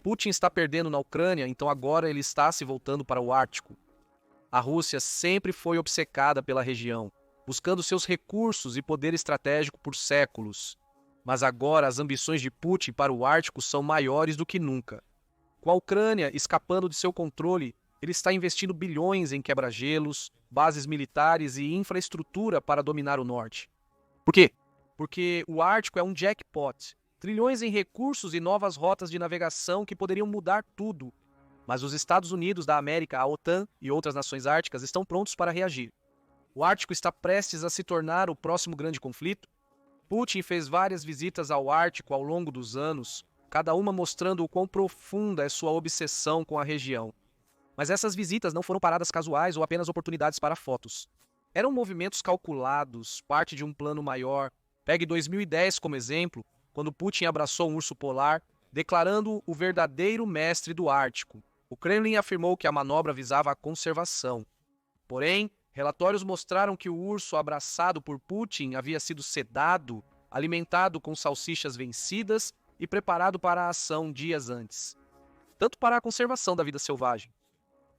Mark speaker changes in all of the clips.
Speaker 1: Putin está perdendo na Ucrânia, então agora ele está se voltando para o Ártico. A Rússia sempre foi obcecada pela região, buscando seus recursos e poder estratégico por séculos. Mas agora as ambições de Putin para o Ártico são maiores do que nunca. Com a Ucrânia escapando de seu controle, ele está investindo bilhões em quebra-gelos, bases militares e infraestrutura para dominar o norte. Por quê? Porque o Ártico é um jackpot. Trilhões em recursos e novas rotas de navegação que poderiam mudar tudo. Mas os Estados Unidos da América, a OTAN e outras nações árticas estão prontos para reagir. O Ártico está prestes a se tornar o próximo grande conflito. Putin fez várias visitas ao Ártico ao longo dos anos, cada uma mostrando o quão profunda é sua obsessão com a região. Mas essas visitas não foram paradas casuais ou apenas oportunidades para fotos. Eram movimentos calculados, parte de um plano maior. Pegue 2010 como exemplo, quando Putin abraçou um urso polar, declarando o verdadeiro mestre do Ártico. O Kremlin afirmou que a manobra visava a conservação. Porém, relatórios mostraram que o urso abraçado por Putin havia sido sedado, alimentado com salsichas vencidas e preparado para a ação dias antes. Tanto para a conservação da vida selvagem.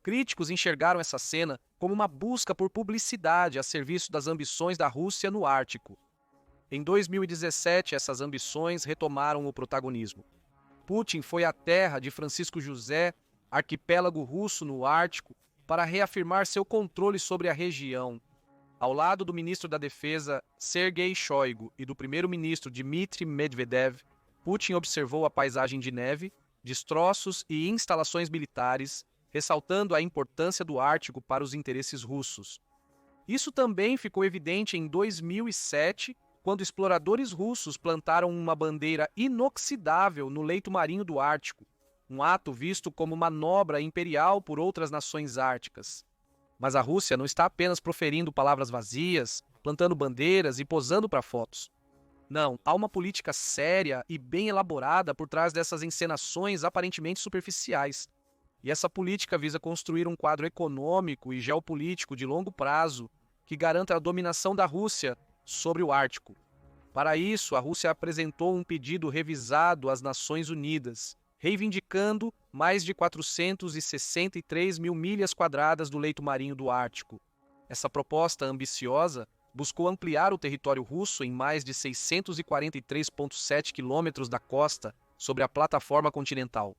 Speaker 1: Críticos enxergaram essa cena como uma busca por publicidade a serviço das ambições da Rússia no Ártico. Em 2017, essas ambições retomaram o protagonismo. Putin foi à terra de Francisco José, arquipélago russo no Ártico, para reafirmar seu controle sobre a região. Ao lado do ministro da Defesa, Sergei Shoigu, e do primeiro-ministro Dmitry Medvedev, Putin observou a paisagem de neve, destroços e instalações militares, ressaltando a importância do Ártico para os interesses russos. Isso também ficou evidente em 2007, quando exploradores russos plantaram uma bandeira inoxidável no leito marinho do Ártico, um ato visto como manobra imperial por outras nações árticas. Mas a Rússia não está apenas proferindo palavras vazias, plantando bandeiras e posando para fotos. Não, há uma política séria e bem elaborada por trás dessas encenações aparentemente superficiais. E essa política visa construir um quadro econômico e geopolítico de longo prazo que garanta a dominação da Rússia sobre o Ártico. Para isso, a Rússia apresentou um pedido revisado às Nações Unidas, reivindicando mais de 463 mil milhas quadradas do leito marinho do Ártico. Essa proposta ambiciosa buscou ampliar o território russo em mais de 643,7 quilômetros da costa sobre a plataforma continental.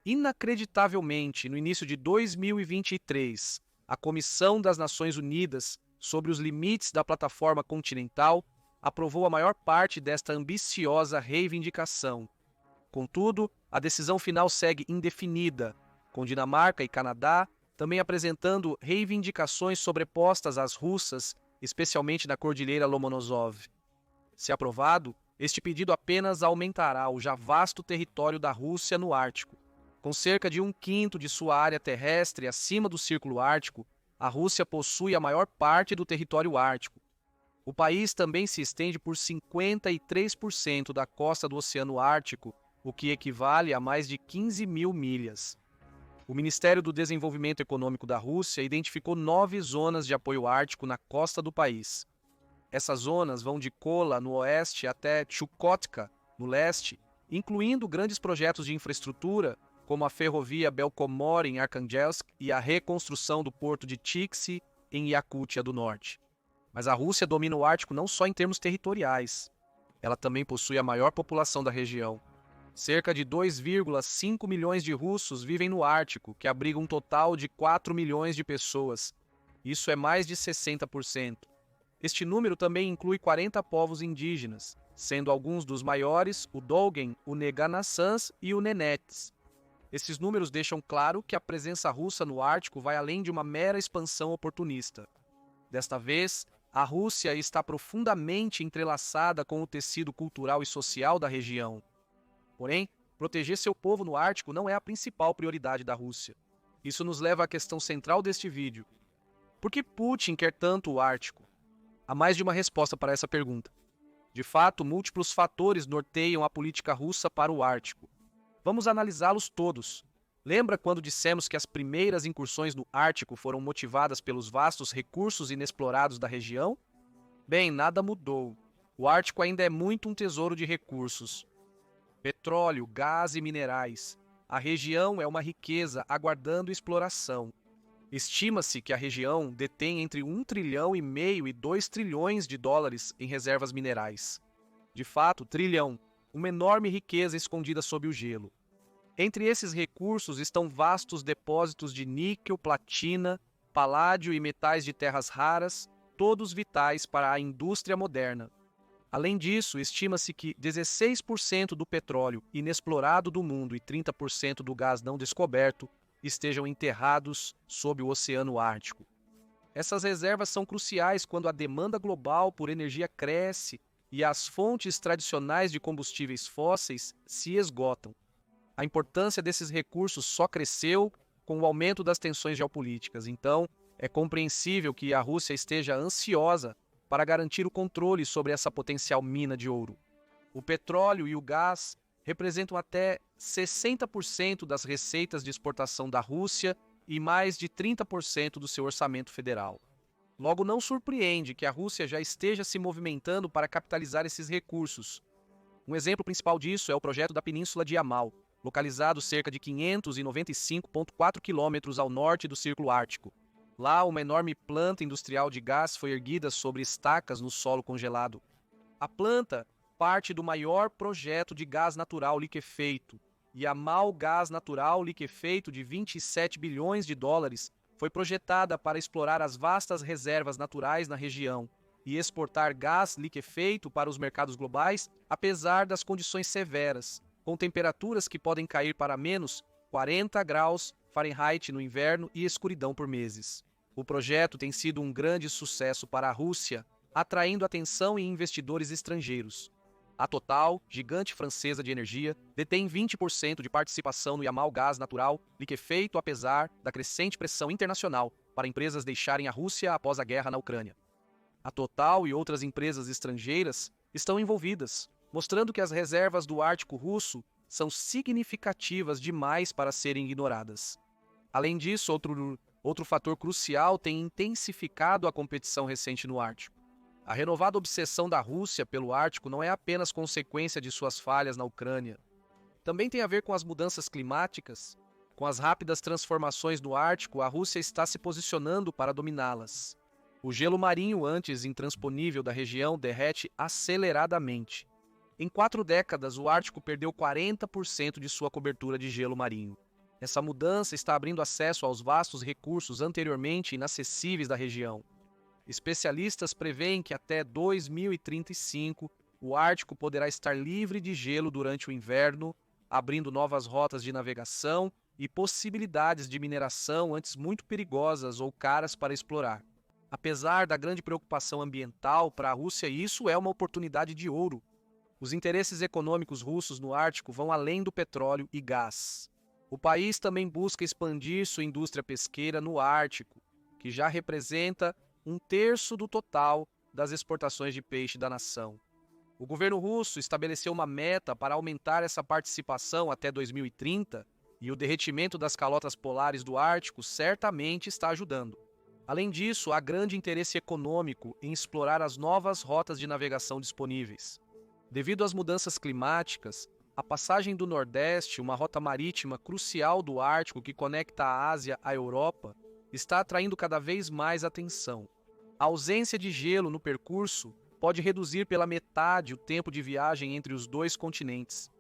Speaker 1: Inacreditavelmente, no início de 2023, a Comissão das Nações Unidas sobre os limites da plataforma continental aprovou a maior parte desta ambiciosa reivindicação. Contudo, a decisão final segue indefinida, com Dinamarca e Canadá também apresentando reivindicações sobrepostas às russas, especialmente na Cordilheira Lomonosov. Se aprovado, este pedido apenas aumentará o já vasto território da Rússia no Ártico. Com cerca de 1/5 de sua área terrestre acima do Círculo Ártico, a Rússia possui a maior parte do território ártico. O país também se estende por 53% da costa do Oceano Ártico, o que equivale a mais de 15 mil milhas. O Ministério do Desenvolvimento Econômico da Rússia identificou 9 zonas de apoio ártico na costa do país. Essas zonas vão de Kola, no oeste, até Chukotka, no leste, incluindo grandes projetos de infraestrutura, como a ferrovia Belkomor em Arkhangelsk e a reconstrução do porto de Tixi em Yakutia do Norte. Mas a Rússia domina o Ártico não só em termos territoriais. Ela também possui a maior população da região. Cerca de 2,5 milhões de russos vivem no Ártico, que abriga um total de 4 milhões de pessoas. Isso é mais de 60%. Este número também inclui 40 povos indígenas, sendo alguns dos maiores o Dogen, o Neganassans e o Nenets. Esses números deixam claro que a presença russa no Ártico vai além de uma mera expansão oportunista. Desta vez, a Rússia está profundamente entrelaçada com o tecido cultural e social da região. Porém, proteger seu povo no Ártico não é a principal prioridade da Rússia. Isso nos leva à questão central deste vídeo. Por que Putin quer tanto o Ártico? Há mais de uma resposta para essa pergunta. De fato, múltiplos fatores norteiam a política russa para o Ártico. Vamos analisá-los todos. Lembra quando dissemos que as primeiras incursões no Ártico foram motivadas pelos vastos recursos inexplorados da região? Bem, nada mudou. O Ártico ainda é muito um tesouro de recursos. Petróleo, gás e minerais. A região é uma riqueza aguardando exploração. Estima-se que a região detém entre 1,5 trilhão e 2 trilhões de dólares em reservas minerais. De fato, trilhão, uma enorme riqueza escondida sob o gelo. Entre esses recursos estão vastos depósitos de níquel, platina, paládio e metais de terras raras, todos vitais para a indústria moderna. Além disso, estima-se que 16% do petróleo inexplorado do mundo e 30% do gás não descoberto estejam enterrados sob o Oceano Ártico. Essas reservas são cruciais quando a demanda global por energia cresce e as fontes tradicionais de combustíveis fósseis se esgotam. A importância desses recursos só cresceu com o aumento das tensões geopolíticas. Então, é compreensível que a Rússia esteja ansiosa para garantir o controle sobre essa potencial mina de ouro. O petróleo e o gás representam até 60% das receitas de exportação da Rússia e mais de 30% do seu orçamento federal. Logo, não surpreende que a Rússia já esteja se movimentando para capitalizar esses recursos. Um exemplo principal disso é o projeto da Península de Yamal, localizado cerca de 595,4 quilômetros ao norte do Círculo Ártico. Lá, uma enorme planta industrial de gás foi erguida sobre estacas no solo congelado. A planta parte do maior projeto de gás natural liquefeito, Yamal Gás Natural Liquefeito de 27 bilhões de dólares, foi projetada para explorar as vastas reservas naturais na região e exportar gás liquefeito para os mercados globais, apesar das condições severas, com temperaturas que podem cair para menos 40 graus Fahrenheit no inverno e escuridão por meses. O projeto tem sido um grande sucesso para a Rússia, atraindo atenção e investidores estrangeiros. A Total, gigante francesa de energia, detém 20% de participação no Yamal Gás Natural Liquefeito, apesar da crescente pressão internacional para empresas deixarem a Rússia após a guerra na Ucrânia. A Total e outras empresas estrangeiras estão envolvidas, mostrando que as reservas do Ártico russo são significativas demais para serem ignoradas. Além disso, outro fator crucial tem intensificado a competição recente no Ártico. A renovada obsessão da Rússia pelo Ártico não é apenas consequência de suas falhas na Ucrânia. Também tem a ver com as mudanças climáticas. Com as rápidas transformações no Ártico, a Rússia está se posicionando para dominá-las. O gelo marinho antes intransponível da região derrete aceleradamente. Em 4 décadas, o Ártico perdeu 40% de sua cobertura de gelo marinho. Essa mudança está abrindo acesso aos vastos recursos anteriormente inacessíveis da região. Especialistas preveem que até 2035 o Ártico poderá estar livre de gelo durante o inverno, abrindo novas rotas de navegação e possibilidades de mineração antes muito perigosas ou caras para explorar. Apesar da grande preocupação ambiental, para a Rússia isso é uma oportunidade de ouro. Os interesses econômicos russos no Ártico vão além do petróleo e gás. O país também busca expandir sua indústria pesqueira no Ártico, que já representa 1/3 do total das exportações de peixe da nação. O governo russo estabeleceu uma meta para aumentar essa participação até 2030 e o derretimento das calotas polares do Ártico certamente está ajudando. Além disso, há grande interesse econômico em explorar as novas rotas de navegação disponíveis. Devido às mudanças climáticas, a passagem do Nordeste, uma rota marítima crucial do Ártico que conecta a Ásia à Europa, está atraindo cada vez mais atenção. A ausência de gelo no percurso pode reduzir pela metade o tempo de viagem entre os dois continentes.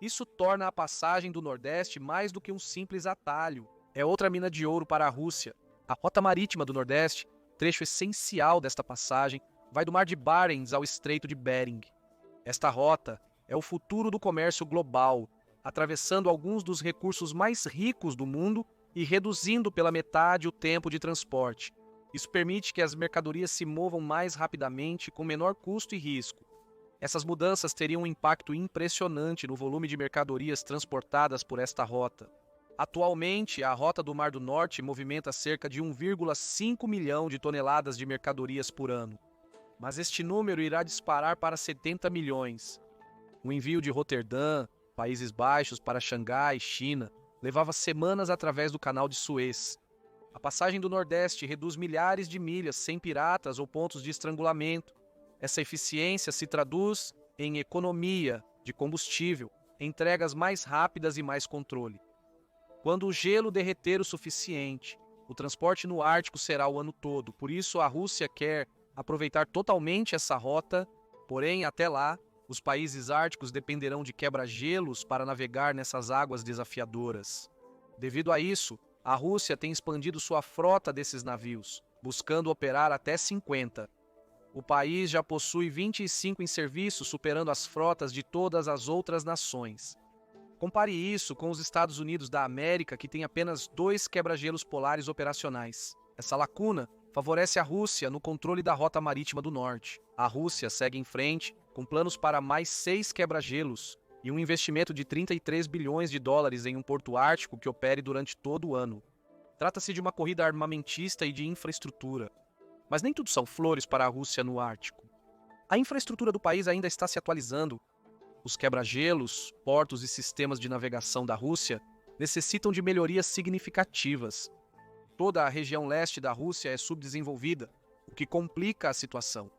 Speaker 1: Isso torna a passagem do Nordeste mais do que um simples atalho. É outra mina de ouro para a Rússia. A rota marítima do Nordeste, trecho essencial desta passagem, vai do Mar de Barents ao Estreito de Bering. Esta rota é o futuro do comércio global, atravessando alguns dos recursos mais ricos do mundo e reduzindo pela metade o tempo de transporte. Isso permite que as mercadorias se movam mais rapidamente, com menor custo e risco. Essas mudanças teriam um impacto impressionante no volume de mercadorias transportadas por esta rota. Atualmente, a Rota do Mar do Norte movimenta cerca de 1,5 milhão de toneladas de mercadorias por ano. Mas este número irá disparar para 70 milhões. O envio de Roterdã, Países Baixos, para Xangai, China, levava semanas através do Canal de Suez. A passagem do Nordeste reduz milhares de milhas sem piratas ou pontos de estrangulamento. Essa eficiência se traduz em economia de combustível, entregas mais rápidas e mais controle. Quando o gelo derreter o suficiente, o transporte no Ártico será o ano todo. Por isso, a Rússia quer aproveitar totalmente essa rota, porém, até lá, os países árticos dependerão de quebra-gelos para navegar nessas águas desafiadoras. Devido a isso, a Rússia tem expandido sua frota desses navios, buscando operar até 50. O país já possui 25 em serviço, superando as frotas de todas as outras nações. Compare isso com os Estados Unidos da América, que tem apenas 2 quebra-gelos polares operacionais. Essa lacuna favorece a Rússia no controle da rota marítima do norte. A Rússia segue em frente, com planos para mais 6 quebra-gelos e um investimento de 33 bilhões de dólares em um porto ártico que opere durante todo o ano. Trata-se de uma corrida armamentista e de infraestrutura. Mas nem tudo são flores para a Rússia no Ártico. A infraestrutura do país ainda está se atualizando. Os quebra-gelos, portos e sistemas de navegação da Rússia necessitam de melhorias significativas. Toda a região leste da Rússia é subdesenvolvida, o que complica a situação.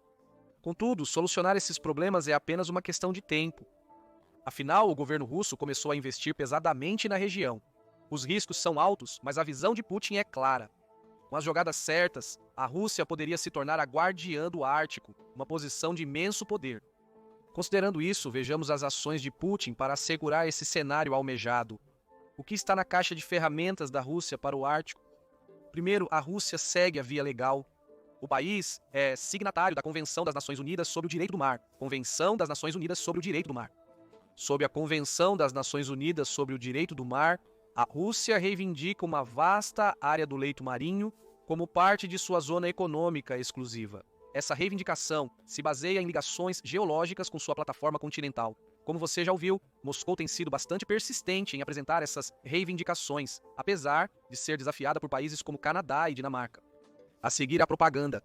Speaker 1: Contudo, solucionar esses problemas é apenas uma questão de tempo. Afinal, o governo russo começou a investir pesadamente na região. Os riscos são altos, mas a visão de Putin é clara. Com as jogadas certas, a Rússia poderia se tornar a guardiã do Ártico, uma posição de imenso poder. Considerando isso, vejamos as ações de Putin para assegurar esse cenário almejado. O que está na caixa de ferramentas da Rússia para o Ártico? Primeiro, a Rússia segue a via legal. O país é signatário da Convenção das Nações Unidas sobre o Direito do Mar. Convenção das Nações Unidas sobre o Direito do Mar. Sob a Convenção das Nações Unidas sobre o Direito do Mar, a Rússia reivindica uma vasta área do leito marinho como parte de sua zona econômica exclusiva. Essa reivindicação se baseia em ligações geológicas com sua plataforma continental. Como você já ouviu, Moscou tem sido bastante persistente em apresentar essas reivindicações, apesar de ser desafiada por países como Canadá e Dinamarca. A seguir, a propaganda.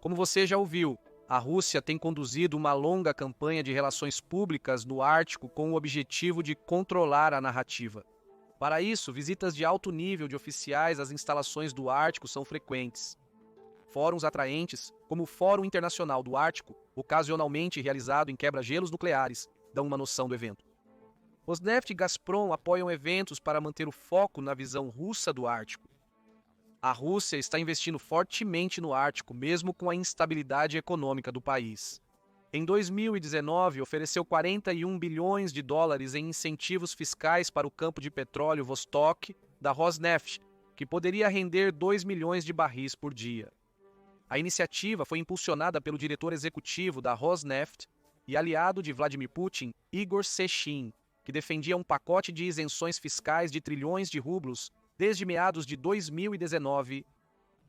Speaker 1: Como você já ouviu, a Rússia tem conduzido uma longa campanha de relações públicas no Ártico com o objetivo de controlar a narrativa. Para isso, visitas de alto nível de oficiais às instalações do Ártico são frequentes. Fóruns atraentes, como o Fórum Internacional do Ártico, ocasionalmente realizado em quebra-gelos nucleares, dão uma noção do evento. Rosneft e Gazprom apoiam eventos para manter o foco na visão russa do Ártico. A Rússia está investindo fortemente no Ártico, mesmo com a instabilidade econômica do país. Em 2019, ofereceu 41 bilhões de dólares em incentivos fiscais para o campo de petróleo Vostok da Rosneft, que poderia render 2 milhões de barris por dia. A iniciativa foi impulsionada pelo diretor executivo da Rosneft e aliado de Vladimir Putin, Igor Sechin, que defendia um pacote de isenções fiscais de trilhões de rublos desde meados de 2019.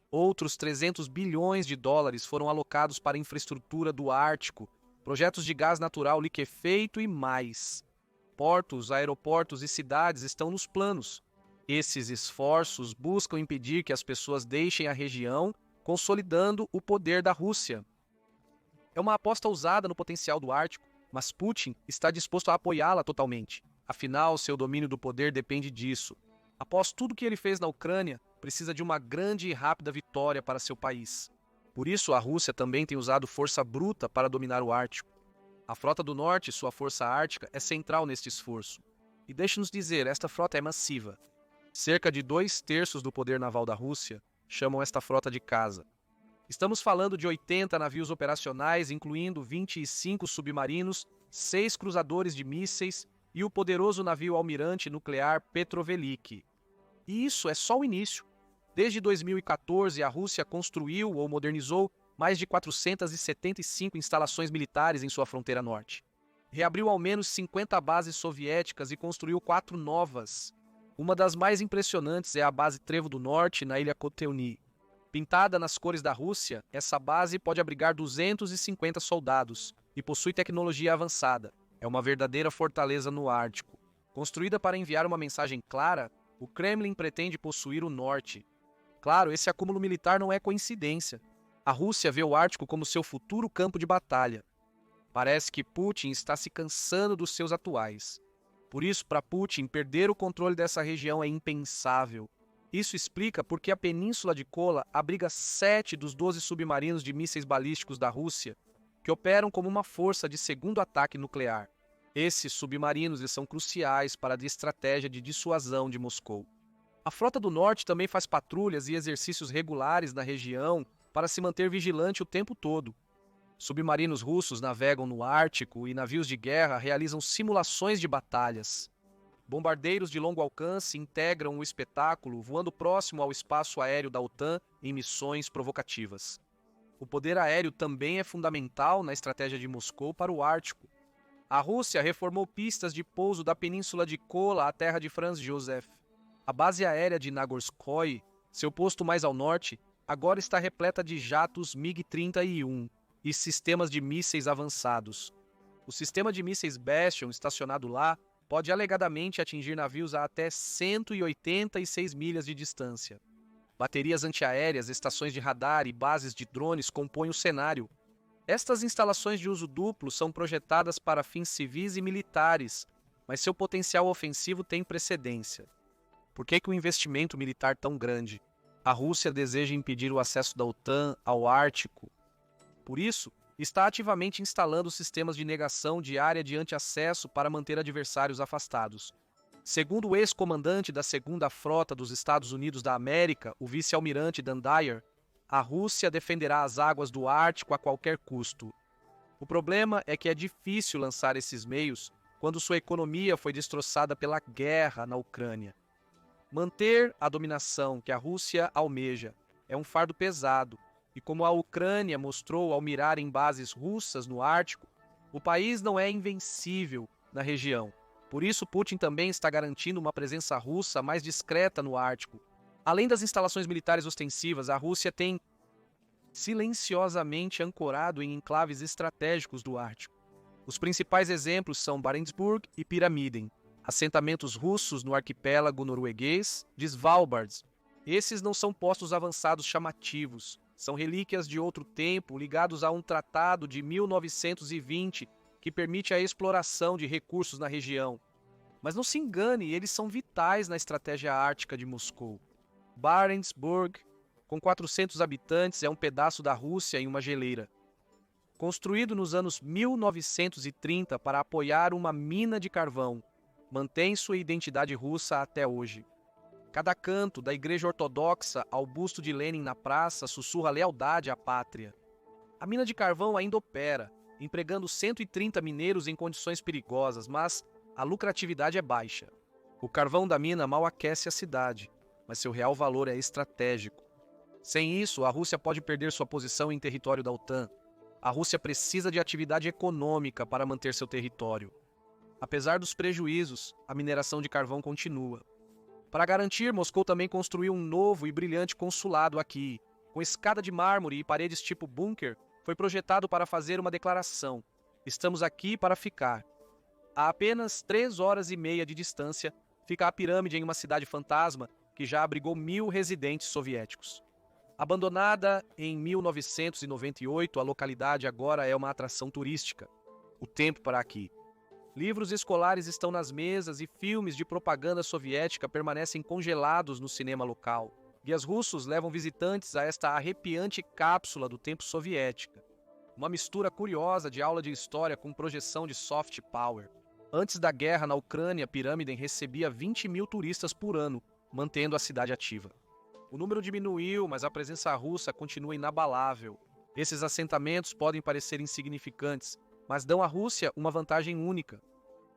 Speaker 1: Outros 300 bilhões de dólares foram alocados para a infraestrutura do Ártico, projetos de gás natural liquefeito e mais. Portos, aeroportos e cidades estão nos planos. Esses esforços buscam impedir que as pessoas deixem a região, consolidando o poder da Rússia. É uma aposta ousada no potencial do Ártico, mas Putin está disposto a apoiá-la totalmente. Afinal, seu domínio do poder depende disso. Após tudo que ele fez na Ucrânia, precisa de uma grande e rápida vitória para seu país. Por isso, a Rússia também tem usado força bruta para dominar o Ártico. A Frota do Norte, sua força ártica, é central neste esforço. E deixe-nos dizer, esta frota é massiva. Cerca de 2/3 do poder naval da Rússia chamam esta frota de casa. Estamos falando de 80 navios operacionais, incluindo 25 submarinos, 6 cruzadores de mísseis e o poderoso navio almirante nuclear Petrovelik. E isso é só o início. Desde 2014, a Rússia construiu ou modernizou mais de 475 instalações militares em sua fronteira norte. Reabriu ao menos 50 bases soviéticas e construiu 4 novas. Uma das mais impressionantes é a base Trevo do Norte, na ilha Kotelny. Pintada nas cores da Rússia, essa base pode abrigar 250 soldados e possui tecnologia avançada. É uma verdadeira fortaleza no Ártico. Construída para enviar uma mensagem clara, o Kremlin pretende possuir o norte. Claro, esse acúmulo militar não é coincidência. A Rússia vê o Ártico como seu futuro campo de batalha. Parece que Putin está se cansando dos seus atuais. Por isso, para Putin, perder o controle dessa região é impensável. Isso explica por que a Península de Kola abriga 7 dos 12 submarinos de mísseis balísticos da Rússia, que operam como uma força de segundo ataque nuclear. Esses submarinos são cruciais para a estratégia de dissuasão de Moscou. A Frota do Norte também faz patrulhas e exercícios regulares na região para se manter vigilante o tempo todo. Submarinos russos navegam no Ártico e navios de guerra realizam simulações de batalhas. Bombardeiros de longo alcance integram o espetáculo, voando próximo ao espaço aéreo da OTAN em missões provocativas. O poder aéreo também é fundamental na estratégia de Moscou para o Ártico. A Rússia reformou pistas de pouso da península de Kola à terra de Franz Josef. A base aérea de Nagorskoye, seu posto mais ao norte, agora está repleta de jatos MiG-31 e sistemas de mísseis avançados. O sistema de mísseis Bastion estacionado lá pode alegadamente atingir navios a até 186 milhas de distância. Baterias antiaéreas, estações de radar e bases de drones compõem o cenário. Estas instalações de uso duplo são projetadas para fins civis e militares, mas seu potencial ofensivo tem precedência. Por que o investimento militar tão grande? A Rússia deseja impedir o acesso da OTAN ao Ártico. Por isso, está ativamente instalando sistemas de negação de área de antiacesso para manter adversários afastados. Segundo o ex-comandante da 2ª Frota dos Estados Unidos da América, o vice-almirante Dan Dyer, a Rússia defenderá as águas do Ártico a qualquer custo. O problema é que é difícil lançar esses meios quando sua economia foi destroçada pela guerra na Ucrânia. Manter a dominação que a Rússia almeja é um fardo pesado, e como a Ucrânia mostrou ao mirar em bases russas no Ártico, o país não é invencível na região. Por isso, Putin também está garantindo uma presença russa mais discreta no Ártico. Além das instalações militares ostensivas, a Rússia tem silenciosamente ancorado em enclaves estratégicos do Ártico. Os principais exemplos são Barentsburg e Pyramiden, assentamentos russos no arquipélago norueguês de Svalbard. Esses não são postos avançados chamativos, são relíquias de outro tempo ligados a um tratado de 1920 que permite a exploração de recursos na região. Mas não se engane, eles são vitais na estratégia ártica de Moscou. Barentsburg, com 400 habitantes, é um pedaço da Rússia em uma geleira. Construído nos anos 1930 para apoiar uma mina de carvão, mantém sua identidade russa até hoje. Cada canto, da igreja ortodoxa ao busto de Lenin na praça, sussurra lealdade à pátria. A mina de carvão ainda opera, empregando 130 mineiros em condições perigosas, mas a lucratividade é baixa. O carvão da mina mal aquece a cidade, mas seu real valor é estratégico. Sem isso, a Rússia pode perder sua posição em território da OTAN. A Rússia precisa de atividade econômica para manter seu território. Apesar dos prejuízos, a mineração de carvão continua. Para garantir, Moscou também construiu um novo e brilhante consulado aqui. Com escada de mármore e paredes tipo bunker, foi projetado para fazer uma declaração: estamos aqui para ficar. A apenas 3 horas e meia de distância, fica a pirâmide em uma cidade fantasma que já abrigou 1.000 residentes soviéticos. Abandonada em 1998, a localidade agora é uma atração turística. O tempo para aqui. Livros escolares estão nas mesas e filmes de propaganda soviética permanecem congelados no cinema local. Guias russos levam visitantes a esta arrepiante cápsula do tempo soviética. Uma mistura curiosa de aula de história com projeção de soft power. Antes da guerra na Ucrânia, Pyramiden recebia 20.000 turistas por ano, mantendo a cidade ativa. O número diminuiu, mas a presença russa continua inabalável. Esses assentamentos podem parecer insignificantes, mas dão à Rússia uma vantagem única.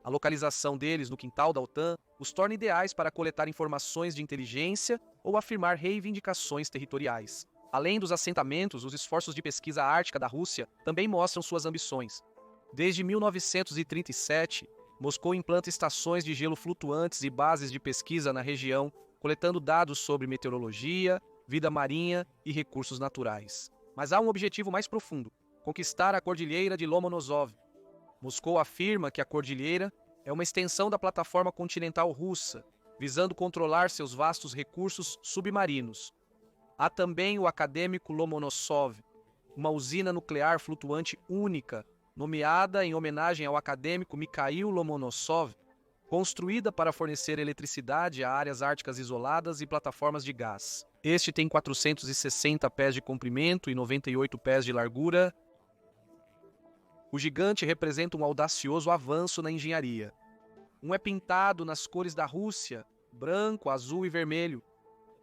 Speaker 1: A localização deles no quintal da OTAN os torna ideais para coletar informações de inteligência ou afirmar reivindicações territoriais. Além dos assentamentos, os esforços de pesquisa ártica da Rússia também mostram suas ambições. Desde 1937, Moscou implanta estações de gelo flutuantes e bases de pesquisa na região, coletando dados sobre meteorologia, vida marinha e recursos naturais. Mas há um objetivo mais profundo: conquistar a Cordilheira de Lomonosov. Moscou afirma que a cordilheira é uma extensão da plataforma continental russa, visando controlar seus vastos recursos submarinos. Há também o acadêmico Lomonosov, uma usina nuclear flutuante única, nomeada em homenagem ao acadêmico Mikhail Lomonosov, construída para fornecer eletricidade a áreas árticas isoladas e plataformas de gás. Este tem 460 pés de comprimento e 98 pés de largura. O gigante representa um audacioso avanço na engenharia. Um é pintado nas cores da Rússia, branco, azul e vermelho.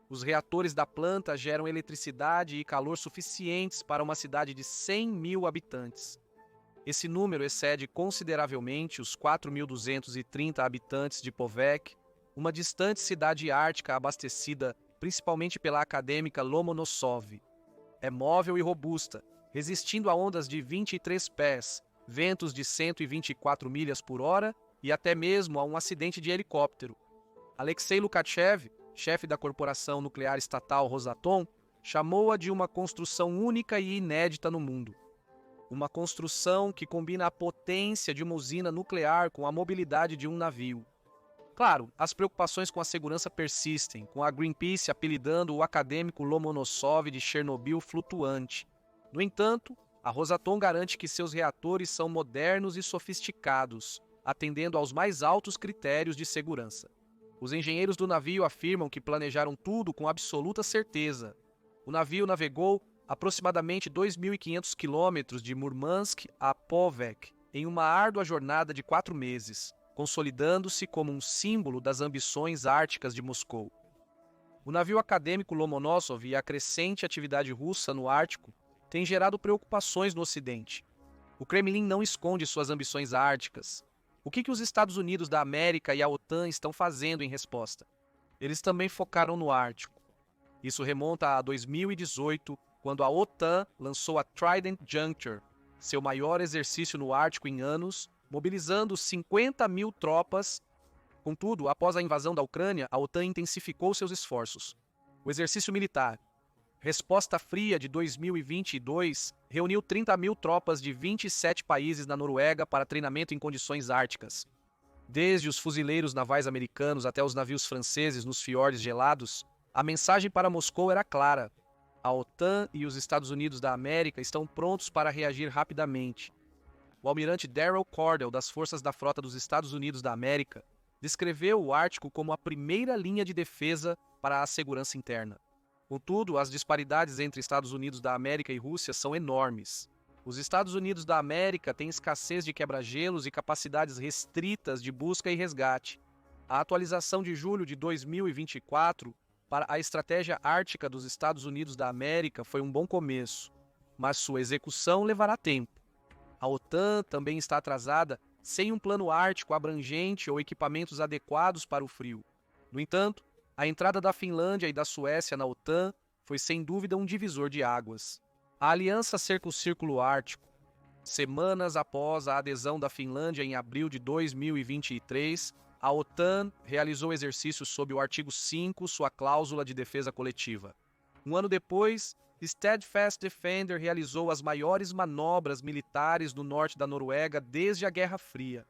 Speaker 1: Os reatores da planta geram eletricidade e calor suficientes para uma cidade de 100 mil habitantes. Esse número excede consideravelmente os 4.230 habitantes de Povec, uma distante cidade ártica abastecida principalmente pela acadêmica Lomonosov. É móvel e robusta, resistindo a ondas de 23 pés, ventos de 124 milhas por hora e até mesmo a um acidente de helicóptero. Alexei Lukachev, chefe da corporação nuclear estatal Rosatom, chamou-a de uma construção única e inédita no mundo. Uma construção que combina a potência de uma usina nuclear com a mobilidade de um navio. Claro, as preocupações com a segurança persistem, com a Greenpeace apelidando o acadêmico Lomonosov de Chernobyl flutuante. No entanto, a Rosatom garante que seus reatores são modernos e sofisticados, atendendo aos mais altos critérios de segurança. Os engenheiros do navio afirmam que planejaram tudo com absoluta certeza. O navio navegou aproximadamente 2.500 quilômetros de Murmansk a Povec em uma árdua jornada de 4 meses, consolidando-se como um símbolo das ambições árticas de Moscou. O navio acadêmico Lomonosov e a crescente atividade russa no Ártico têm gerado preocupações no Ocidente. O Kremlin não esconde suas ambições árticas. O que os Estados Unidos da América e a OTAN estão fazendo em resposta? Eles também focaram no Ártico. Isso remonta a 2018, quando a OTAN lançou a Trident Juncture, seu maior exercício no Ártico em anos, mobilizando 50 mil tropas. Contudo, após a invasão da Ucrânia, a OTAN intensificou seus esforços. O exercício militar, Resposta Fria de 2022, reuniu 30 mil tropas de 27 países na Noruega para treinamento em condições árticas. Desde os fuzileiros navais americanos até os navios franceses nos fiordes gelados, a mensagem para Moscou era clara. A OTAN e os Estados Unidos da América estão prontos para reagir rapidamente. O almirante Darrell Cordell, das Forças da Frota dos Estados Unidos da América, descreveu o Ártico como a primeira linha de defesa para a segurança interna. Contudo, as disparidades entre Estados Unidos da América e Rússia são enormes. Os Estados Unidos da América têm escassez de quebra-gelos e capacidades restritas de busca e resgate. A atualização de julho de 2024 para a Estratégia Ártica dos Estados Unidos da América foi um bom começo, mas sua execução levará tempo. A OTAN também está atrasada sem um plano ártico abrangente ou equipamentos adequados para o frio. No entanto, a entrada da Finlândia e da Suécia na OTAN foi sem dúvida um divisor de águas. A aliança cerca o Círculo Ártico. Semanas após a adesão da Finlândia em abril de 2023, a OTAN realizou exercícios sob o artigo 5, sua cláusula de defesa coletiva. Um ano depois, Steadfast Defender realizou as maiores manobras militares no norte da Noruega desde a Guerra Fria.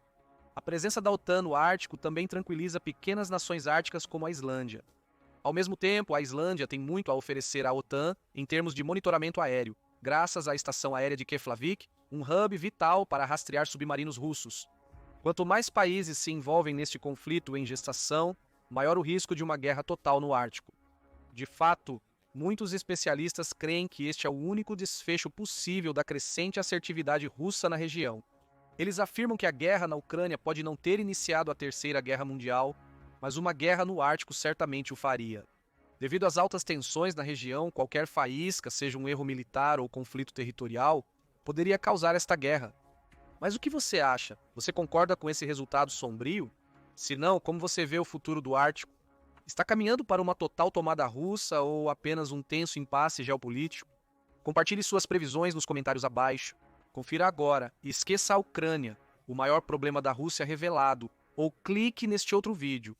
Speaker 1: A presença da OTAN no Ártico também tranquiliza pequenas nações árticas como a Islândia. Ao mesmo tempo, a Islândia tem muito a oferecer à OTAN em termos de monitoramento aéreo, graças à estação aérea de Keflavik, um hub vital para rastrear submarinos russos. Quanto mais países se envolvem neste conflito em gestação, maior o risco de uma guerra total no Ártico. De fato, muitos especialistas creem que este é o único desfecho possível da crescente assertividade russa na região. Eles afirmam que a guerra na Ucrânia pode não ter iniciado a Terceira Guerra Mundial, mas uma guerra no Ártico certamente o faria. Devido às altas tensões na região, qualquer faísca, seja um erro militar ou conflito territorial, poderia causar esta guerra. Mas o que você acha? Você concorda com esse resultado sombrio? Se não, como você vê o futuro do Ártico? Está caminhando para uma total tomada russa ou apenas um tenso impasse geopolítico? Compartilhe suas previsões nos comentários abaixo. Confira agora e esqueça a Ucrânia, o maior problema da Rússia revelado, ou clique neste outro vídeo